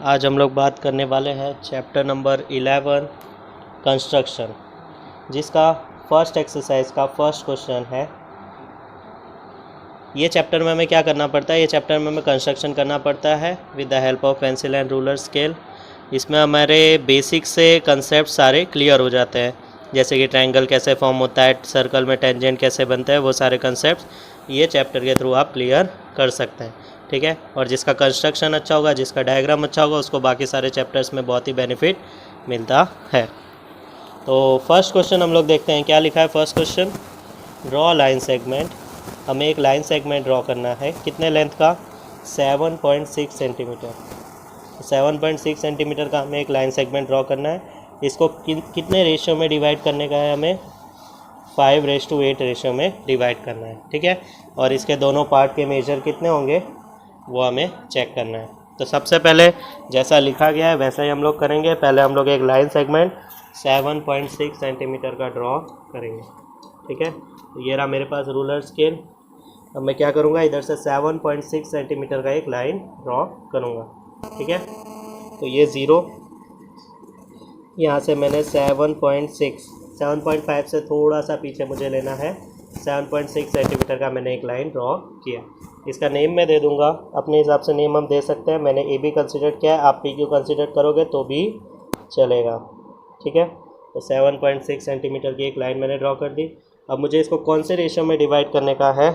आज हम लोग बात करने वाले हैं चैप्टर नंबर 11 कंस्ट्रक्शन, जिसका फर्स्ट एक्सरसाइज का फर्स्ट क्वेश्चन है। ये चैप्टर में हमें क्या करना पड़ता है? ये चैप्टर में हमें कंस्ट्रक्शन करना पड़ता है with the help of pencil and ruler scale. इसमें हमारे बेसिक से कंसेप्ट सारे क्लियर हो जाते हैं, जैसे कि ट्रायंगल कैसे फॉर्म होता है, सर्कल में टेंजेंट कैसे बनता है, वो सारे कंसेप्ट ये चैप्टर के थ्रू आप क्लियर कर सकते हैं। ठीक है, और जिसका कंस्ट्रक्शन अच्छा होगा, जिसका डायग्राम अच्छा होगा, उसको बाकी सारे चैप्टर्स में बहुत ही बेनिफिट मिलता है। तो फर्स्ट क्वेश्चन हम लोग देखते हैं क्या लिखा है। First question, draw line segment. हमें एक लाइन सेगमेंट ड्रॉ करना है, कितने लेंथ का? 7.6 सेंटीमीटर। 7.6 सेंटीमीटर का हमें एक लाइन सेगमेंट ड्रॉ करना है। इसको कितने रेशियो में डिवाइड करने का है? हमें 5:8 रेशियो में डिवाइड करना है। ठीक है, और इसके दोनों पार्ट के मेजर कितने होंगे वो हमें चेक करना है। तो सबसे पहले जैसा लिखा गया है वैसा ही हम लोग करेंगे। पहले हम लोग एक लाइन सेगमेंट 7.6 सेंटीमीटर का ड्रॉ करेंगे। ठीक है, तो ये रहा मेरे पास रूलर स्केल। अब मैं क्या करूँगा, इधर से 7.6 सेंटीमीटर का एक लाइन ड्रॉ करूँगा। ठीक है, तो ये 0, यहाँ से मैंने 7.5 से थोड़ा सा पीछे मुझे लेना है। 7.6 सेंटीमीटर का मैंने एक लाइन ड्रॉ किया। इसका नेम मैं दे दूँगा, अपने हिसाब से नेम हम दे सकते हैं। मैंने ए बी कंसिडर किया है, आप पी क्यू कंसिडर करोगे तो भी चलेगा। ठीक है, तो 7.6 सेंटीमीटर की एक लाइन मैंने ड्रॉ कर दी। अब मुझे इसको कौन से रेशियो में डिवाइड करने का है?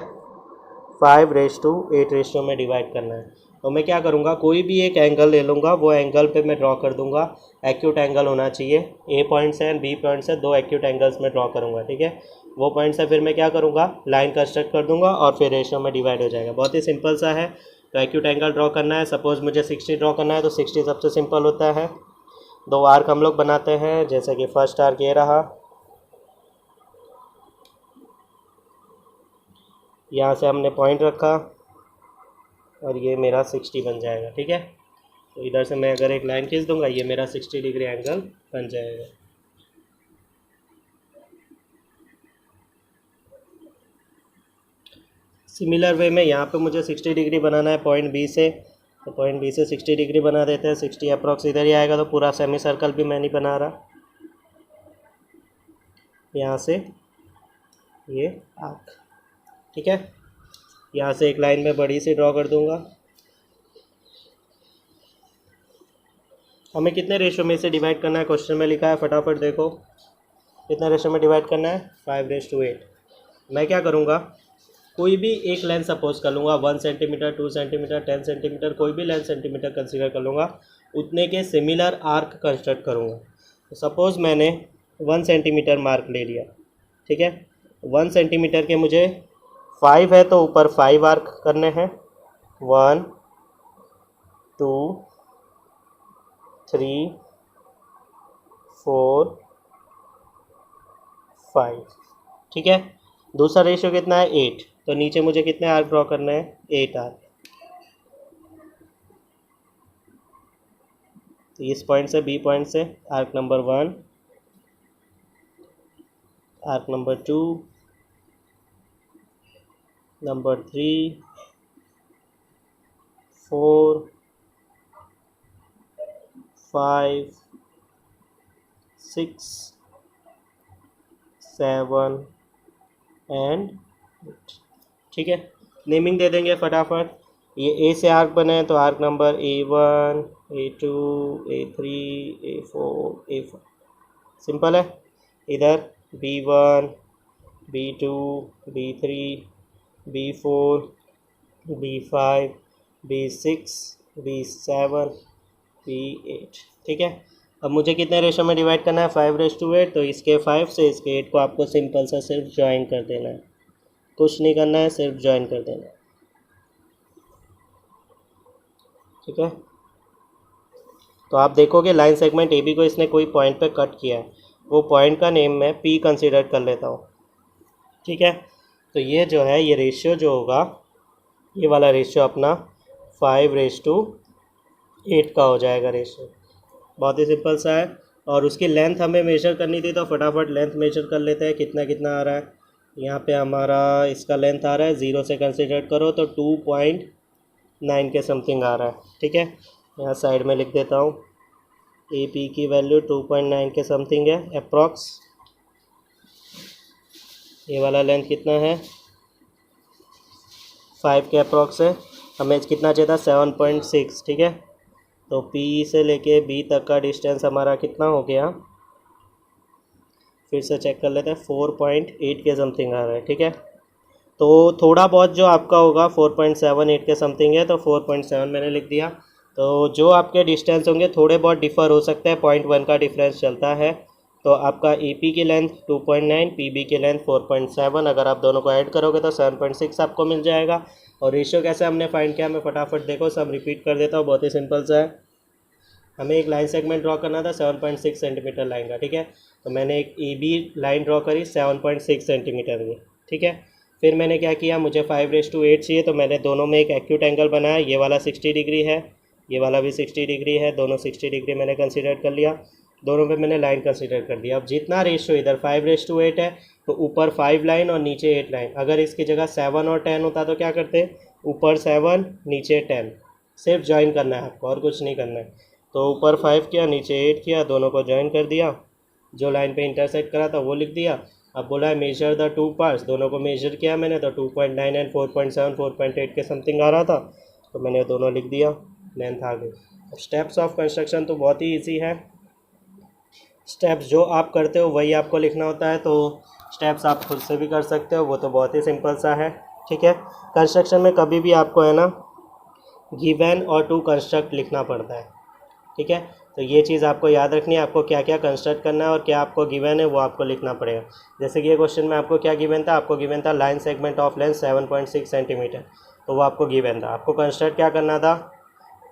5:8 रेशियो में डिवाइड करना है। तो मैं क्या करूँगा, कोई भी एक एंगल ले लूँगा, वो एंगल पे मैं ड्रॉ कर दूँगा। एक्यूट एंगल होना चाहिए। ए पॉइंट से एंड बी पॉइंट से दो एक्यूट एंगल्स में ड्रॉ करूँगा। ठीक है, वो पॉइंट से फिर मैं क्या करूँगा, लाइन कंस्ट्रक्ट कर दूँगा और फिर रेशियो में डिवाइड हो जाएगा। बहुत ही सिंपल सा है। तो एक्यूट एंगल ड्रॉ करना है, सपोज़ मुझे 60 ड्रॉ करना है, तो 60 सबसे सिंपल होता है। दो आर्क हम लोग बनाते हैं, जैसे कि फर्स्ट आर्क ये रहा, यहाँ से हमने पॉइंट रखा और ये मेरा 60 बन जाएगा। ठीक है, तो इधर से मैं अगर एक लाइन खींच दूंगा, ये मेरा 60 डिग्री एंगल बन जाएगा। सिमिलर वे में यहाँ पे मुझे 60 डिग्री बनाना है पॉइंट बी से, तो पॉइंट बी से 60 डिग्री बना देते हैं। 60 अप्रॉक्स इधर ही आएगा, तो पूरा सेमी सर्कल भी मैं नहीं बना रहा। यहाँ से ये आर्क, ठीक है, यहाँ से एक लाइन में बड़ी सी ड्रॉ कर दूंगा। हमें कितने रेशियो में इसे डिवाइड करना है? क्वेश्चन में लिखा है, फटाफट देखो कितने रेशियो में डिवाइड करना है? 5:8। मैं क्या करूँगा, कोई भी एक लेंथ सपोज कर लूँगा, 1 सेंटीमीटर, 2 सेंटीमीटर, 10 सेंटीमीटर, कोई भी लेंथ सेंटीमीटर कंसीडर कर लूँगा। उतने के सिमिलर आर्क कंस्ट्रक्ट करूँगा। तो सपोज़ मैंने 1 सेंटीमीटर मार्क ले लिया। ठीक है, 1 सेंटीमीटर के मुझे 5 है, तो ऊपर 5 आर्क करने हैं। 1 2 3 4 5। ठीक है, दूसरा रेशियो कितना है? 8। तो नीचे मुझे कितने आर्क ड्रॉ करने हैं? 8 आर्क। तो इस पॉइंट से बी पॉइंट से arc number 1, arc number 2, number 3, 4, 5, 6, 7 and 8। ठीक है, नेमिंग दे देंगे फटाफट। ये ए से आर्क बने हैं, तो arc number A1, A2, A3, A4, A5। Simple है। इधर B1, B2, B3, B4, B5, B6, B7, B8। ठीक है, अब मुझे कितने रेशो में डिवाइड करना है? 5:8। तो इसके 5 से इसके 8 को आपको सिंपल सा सिर्फ ज्वाइन कर देना है, कुछ नहीं करना है, सिर्फ ज्वाइन कर देना है। ठीक है, तो आप देखोगे लाइन सेगमेंट ए बी को इसने कोई पॉइंट पे कट किया है, वो पॉइंट का नेम मैं पी कंसीडर कर लेता हूँ। ठीक है, तो ये जो है, ये रेशियो जो होगा, ये वाला रेशियो अपना 5:8 का हो जाएगा रेशियो। बहुत ही सिंपल सा है। और उसकी लेंथ हमें मेजर करनी थी, तो फटाफट लेंथ मेजर कर लेते हैं। कितना कितना आ रहा है यहाँ पे? हमारा इसका लेंथ आ रहा है, 0 से कंसिडर करो तो 2.9 के समथिंग आ रहा है। ठीक है, यहाँ साइड में लिख देता हूँ ए पी की वैल्यू 2.9 के समथिंग है अप्रॉक्स। ये वाला लेंथ कितना है 5 के अप्रॉक्स है। हमें कितना चाहिए था 7.6, ठीक है। तो P से लेके B तक का डिस्टेंस हमारा कितना हो गया, फिर से चेक कर लेते हैं, 4.8 के समथिंग आ रहा है, ठीक है। तो थोड़ा बहुत जो आपका होगा 4.78 के समथिंग है, तो 4.7 मैंने लिख दिया। तो जो आपके डिस्टेंस होंगे थोड़े बहुत डिफ़र हो सकते हैं, 0.1 का डिफरेंस चलता है। तो आपका AP की लेंथ 2.9, PB की लेंथ 4.7, अगर आप दोनों को ऐड करोगे तो 7.6 आपको मिल जाएगा। और रेशियो कैसे हमने फाइंड किया, मैं फटाफट देखो सब रिपीट कर देता हूँ, बहुत ही सिंपल सा है। हमें एक लाइन सेगमेंट ड्रॉ करना था 7.6 सेंटीमीटर लाइन का, ठीक है। तो मैंने एक AB लाइन ड्रॉ करी 7.6 सेंटीमीटर की, ठीक है। फिर मैंने क्या किया, मुझे 5:8 चाहिए, तो मैंने दोनों में एक एक्यूट एंगल बनाया। ये वाला 60 डिग्री है, ये वाला भी 60 डिग्री है, दोनों 60 डिग्री मैंने कंसिडर कर लिया। दोनों पे मैंने लाइन कंसिडर कर दिया। अब जितना रेशियो इधर 5:8 है, तो ऊपर 5 लाइन और नीचे 8 लाइन। अगर इसकी जगह 7 और 10 होता तो क्या करते, ऊपर 7 नीचे 10, सिर्फ ज्वाइन करना है आपको और कुछ नहीं करना है। तो ऊपर 5 किया, नीचे 8 किया, दोनों को ज्वाइन कर दिया, जो लाइन पे इंटरसेक्ट करा था वो लिख दिया। अब बोला है मेजर द 2 पार्ट्स, दोनों को मेजर किया मैंने, तो 2.9 एंड 4.7 4.8 के समथिंग आ रहा था, तो मैंने दोनों लिख दिया, लेंथ आ गई। अब स्टेप्स ऑफ कंस्ट्रक्शन तो बहुत ही ईजी है, स्टेप्स जो आप करते हो वही आपको लिखना होता है। तो स्टेप्स आप खुद से भी कर सकते हो, वो तो बहुत ही सिंपल सा है, ठीक है। कंस्ट्रक्शन में कभी भी आपको है ना गिवन और टू कंस्ट्रक्ट लिखना पड़ता है, ठीक है। तो ये चीज़ आपको याद रखनी है, आपको क्या क्या कंस्ट्रक्ट करना है और क्या आपको गिवन है वो आपको लिखना पड़ेगा। जैसे कि ये क्वेश्चन में आपको क्या गिवन था, आपको गिवन था line segment of length 7.6 centimetre, तो वो आपको गिवन था। आपको कंस्ट्रक्ट क्या करना था,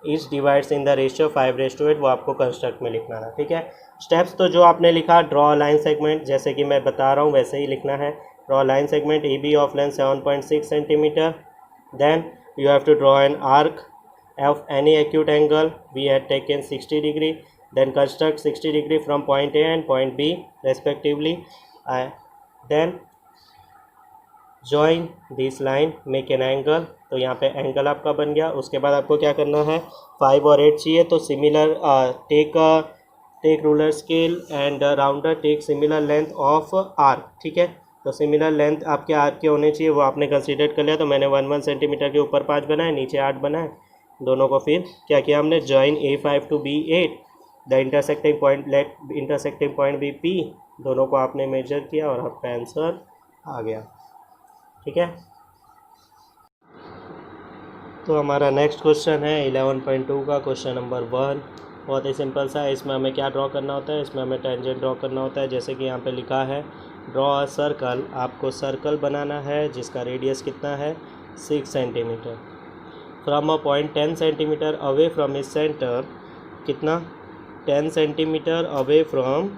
each divides in the ratio 5:8, वो आपको कंस्ट्रक्ट में लिखना था, ठीक है। स्टेप्स तो जो आपने लिखा, ड्रॉ लाइन सेगमेंट, जैसे कि मैं बता रहा हूँ वैसे ही लिखना है। Draw line segment AB of length 7.6 centimetre, then you have to draw an arc of any acute angle. We had taken 60 degree, then construct 60 degree from point A and point B respectively. Then join this line, make an angle, तो यहाँ पे angle आपका बन गया। उसके बाद आपको क्या करना है, 5 और 8 चाहिए, तो similar take ruler scale and rounder, take similar length of arc, ठीक है। तो सिमिलर लेंथ आपके आर्क के होने चाहिए, वो आपने कंसीडर कर लिया। तो मैंने 1 सेंटीमीटर के ऊपर 5 बनाए, नीचे 8 बनाए, दोनों को फिर क्या किया हमने, join A5 to B8, the intersecting point let intersecting point be P, दोनों को आपने मेजर किया और आपका आंसर आ गया, ठीक है। तो हमारा नेक्स्ट क्वेश्चन है 11.2 का क्वेश्चन नंबर 1। बहुत ही सिंपल सा है। इसमें हमें क्या ड्रॉ करना होता है, इसमें हमें टेंजेंट ड्रॉ करना होता है। जैसे कि यहाँ पे लिखा है ड्रॉ अ सर्कल, आपको सर्कल बनाना है जिसका रेडियस कितना है 6 centimetre, from a point 10 centimetre away from इस सेंटर, कितना 10 centimetre away from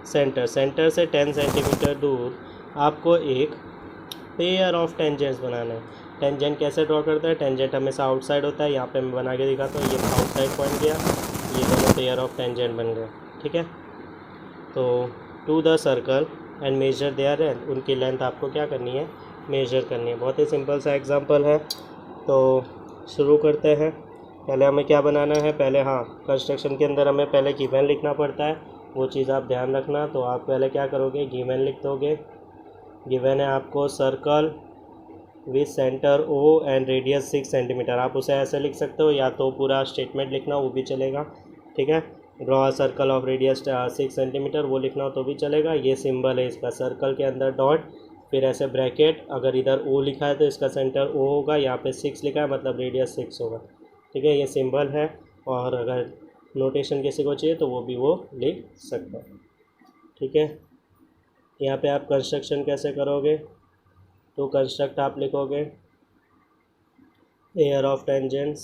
centre, centre से 10 सेंटीमीटर दूर आपको एक पेयर ऑफ टेंजेंट्स बनाना है। टेंजेंट कैसे ड्रॉ करते हैं, टेंजेंट हमेशा आउटसाइड होता है। यहाँ पे मैं बना के दिखाता हूँ, ये आउटसाइड पॉइंट गया, ये दोनों पेयर ऑफ टेंजेंट बन गए, ठीक है। तो to the circle and measure their length, उनकी लेंथ आपको क्या करनी है, मेजर करनी है। बहुत ही सिंपल सा एग्जांपल है, तो शुरू करते हैं। पहले हमें क्या बनाना है, पहले हाँ कंस्ट्रक्शन के अंदर हमें पहले गिवन लिखना पड़ता है, वो चीज़ आप ध्यान रखना। तो आप पहले क्या करोगे, गिवन लिख दोगे। गिवन है आपको circle with centre O and radius 6 centimetre, आप उसे ऐसे लिख सकते हो, या तो पूरा स्टेटमेंट लिखना वो भी चलेगा, ठीक है। Draw circle of radius 6 centimetre, वो लिखना हो तो भी चलेगा। ये सिंबल है इसका, सर्कल के अंदर डॉट, फिर ऐसे ब्रैकेट, अगर इधर O लिखा है तो इसका सेंटर O होगा, यहाँ पे 6 लिखा है मतलब रेडियस 6 होगा, ठीक है। ये सिंबल है, और अगर नोटेशन किसी को चाहिए तो वो भी वो लिख सकता है, ठीक है। यहाँ पे आप कंस्ट्रक्शन कैसे करोगे, तो कंस्ट्रक्ट आप लिखोगे pair of tangents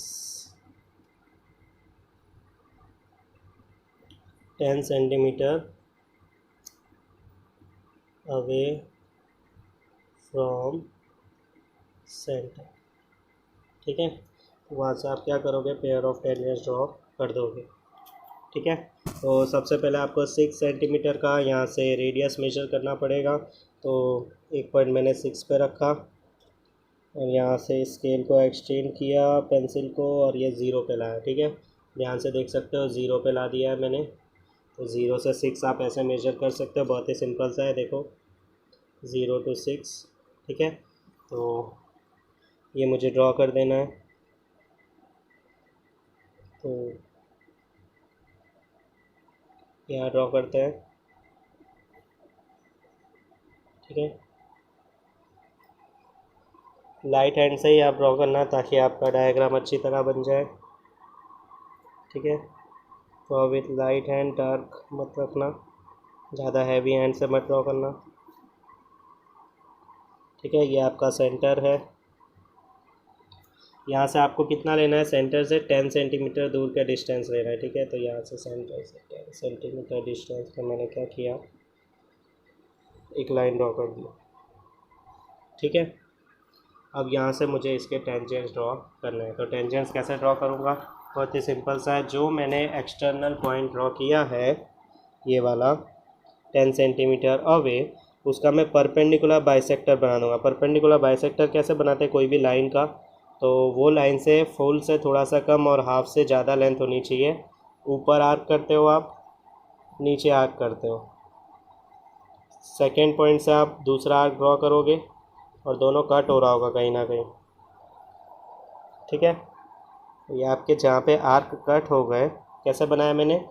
10 centimetre away from centre, ठीक है। वहाँ से आप क्या करोगे, पेयर ऑफ टेंजेंट्स ड्रॉ कर दोगे, ठीक है। तो सबसे पहले आपको 6 सेंटीमीटर का यहाँ से रेडियस मेजर करना पड़ेगा। तो एक पॉइंट मैंने 6 पे रखा, और यहाँ से स्केल को एक्सटेंड किया पेंसिल को, और ये 0 पे लाया, ठीक है। ध्यान से देख सकते हो 0 पे ला दिया है मैंने, तो 0 से 6 आप ऐसे मेजर कर सकते हो, बहुत ही सिंपल सा है। देखो 0 to 6, ठीक है। तो ये मुझे ड्रॉ कर देना है, तो यहाँ ड्रॉ करते हैं, ठीक है। लाइट हैंड से ही आप ड्रॉ करना ताकि आपका डायग्राम अच्छी तरह बन जाए, ठीक है। तो विथ लाइट हैंड, डार्क मत रखना, ज़्यादा हैवी हैंड से मत ड्रॉ करना, ठीक है। ये आपका सेंटर है, यहाँ से आपको कितना लेना है, सेंटर से 10 सेंटीमीटर दूर का डिस्टेंस लेना है, ठीक है। तो यहाँ से सेंटर से 10 सेंटीमीटर डिस्टेंस पर मैंने क्या किया, एक लाइन ड्रॉ कर दी, ठीक है। अब यहाँ से मुझे इसके टेंजेंट्स ड्रॉ करना है। तो टेंजेंट्स कैसे ड्रॉ करूँगा, बहुत ही सिंपल सा है। जो मैंने एक्सटर्नल पॉइंट ड्रॉ किया है, ये वाला 10 सेंटीमीटर अवे, उसका मैं परपेंडिकुलर बाइसेक्टर बना दूँगा। परपेंडिकुलर बाइसेक्टर कैसे बनाते हैं, कोई भी लाइन का, तो वो लाइन से फुल से थोड़ा सा कम और हाफ से ज़्यादा लेंथ होनी चाहिए। ऊपर आर्क करते हो आप, नीचे आर्क करते हो, सेकेंड पॉइंट से आप दूसरा आर्क ड्रॉ करोगे और दोनों कट हो रहा होगा कहीं ना कहीं, ठीक है। ये आपके जहाँ पे आर्क कट हो गए, कैसे बनाया मैंने,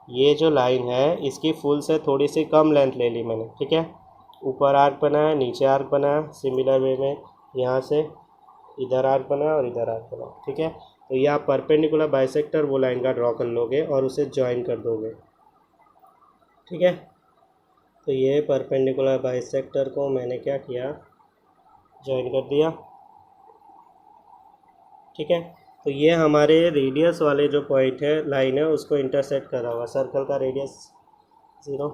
ये जो लाइन है इसकी फुल से थोड़ी सी कम लेंथ ले ली मैंने, ठीक है। ऊपर आर्क बनाया, नीचे आर्क बनाया, सिमिलर वे में यहाँ से इधर आर्क बनाया और इधर आर्क बनाया, ठीक है। तो ये आप परपेंडिकुलर बाइसेक्टर वो लाइन का ड्रॉ कर लोगे और उसे ज्वाइन कर दोगे, ठीक है। तो ये परपेंडिकुलर बाइसेक्टर को मैंने क्या किया, ज्वाइन कर दिया, ठीक है। तो ये हमारे रेडियस वाले जो पॉइंट है, लाइन है, उसको इंटरसेक्ट कर रहा होगा। सर्कल का रेडियस 0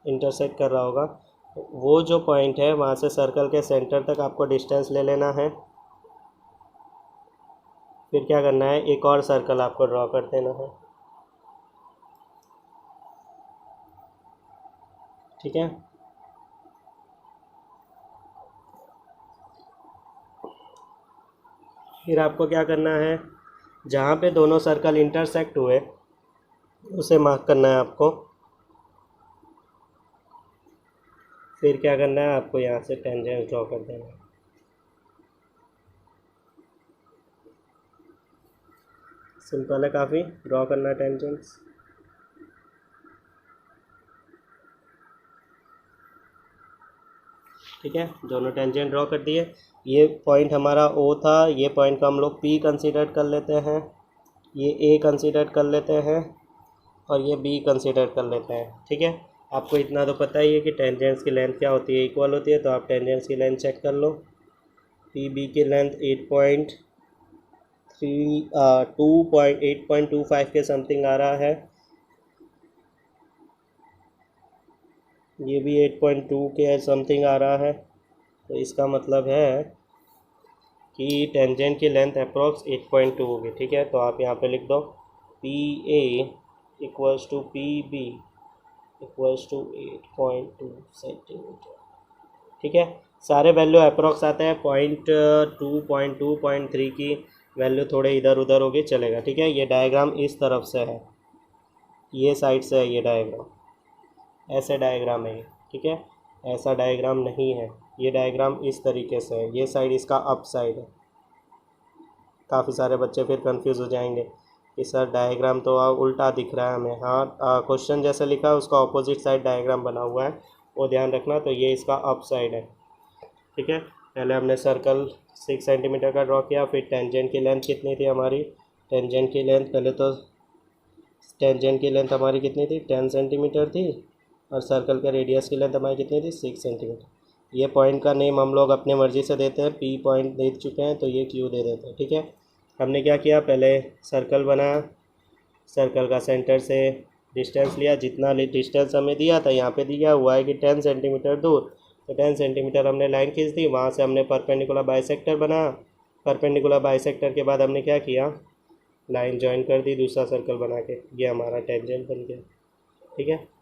इंटरसेक्ट कर रहा होगा, वो जो पॉइंट है वहाँ से सर्कल के सेंटर तक आपको डिस्टेंस ले लेना है। फिर क्या करना है, एक और सर्कल आपको ड्रॉ कर देना है, ठीक है। फिर आपको क्या करना है, जहाँ पे दोनों सर्कल इंटरसेक्ट हुए उसे मार्क करना है आपको। फिर क्या करना है, आपको यहाँ से टेंजेंट ड्रॉ कर देना है। सिंपल है काफ़ी, ड्रॉ करना है टेंजेंट्स, ठीक है। दोनों टेंजेंट ड्रॉ कर दिए। ये पॉइंट हमारा ओ था, ये पॉइंट का हम लोग पी कंसीडर कर लेते हैं, ये ए कंसीडर कर लेते हैं और ये बी कंसीडर कर लेते हैं, ठीक है। आपको इतना तो पता ही है कि टेंजेंट्स की लेंथ क्या होती है, इक्वल होती है। तो आप टेंजेंट्स की लेंथ चेक कर लो, पी बी की लेंथ 8.25 के समथिंग आ रहा है, ये भी 8.2 के समथिंग आ रहा है। तो इसका मतलब है कि टेंजेंट की लेंथ अप्रॉक्स 8.2 होगी, ठीक है। तो आप यहाँ पे लिख दो p a equals to p b equals to 8.2 centimetre, ठीक है। सारे वैल्यू अप्रॉक्स आते हैं, 0.2 0.2 0.3 की वैल्यू थोड़े इधर उधर होगी, चलेगा, ठीक है। ये डायग्राम इस तरफ से है, ये साइड से है, ये डायग्राम ऐसे डायग्राम है ये, ठीक है। ऐसा डायग्राम नहीं है, ये डायग्राम इस तरीके से है, ये साइड इसका अप साइड है। काफ़ी सारे बच्चे फिर कंफ्यूज हो जाएंगे कि सर डायग्राम तो उल्टा दिख रहा है हमें। हाँ, क्वेश्चन जैसे लिखा है उसका ऑपोजिट साइड डायग्राम बना हुआ है, वो ध्यान रखना। तो ये इसका अप साइड है, ठीक है। पहले हमने सर्कल 6 सेंटीमीटर का ड्रॉ किया, फिर टेंजेंट की लेंथ कितनी थी हमारी, टेंजेंट की लेंथ पहले तो टेंजेंट की लेंथ हमारी कितनी थी, 10 सेंटीमीटर थी, और सर्कल के रेडियस की लेंथ हमारी कितनी थी, 6 सेंटीमीटर। ये पॉइंट का नेम हम लोग अपने मर्ज़ी से देते हैं, पी पॉइंट दे चुके हैं तो ये क्यू दे देते हैं, ठीक है। हमने क्या किया, पहले सर्कल बनाया, सर्कल का सेंटर से डिस्टेंस लिया, जितना डिस्टेंस हमें दिया था यहाँ पे दिया हुआ है कि 10 सेंटीमीटर दूर, तो 10 सेंटीमीटर हमने लाइन खींच दी। वहाँ से हमने परपेंडिकुलर बाइसेक्टर बनाया, परपेंडिकुलर बाइसेक्टर के बाद हमने क्या किया, लाइन ज्वाइन कर दी दूसरा सर्कल बना के, ये हमारा टेंजेंट बन गया, ठीक है।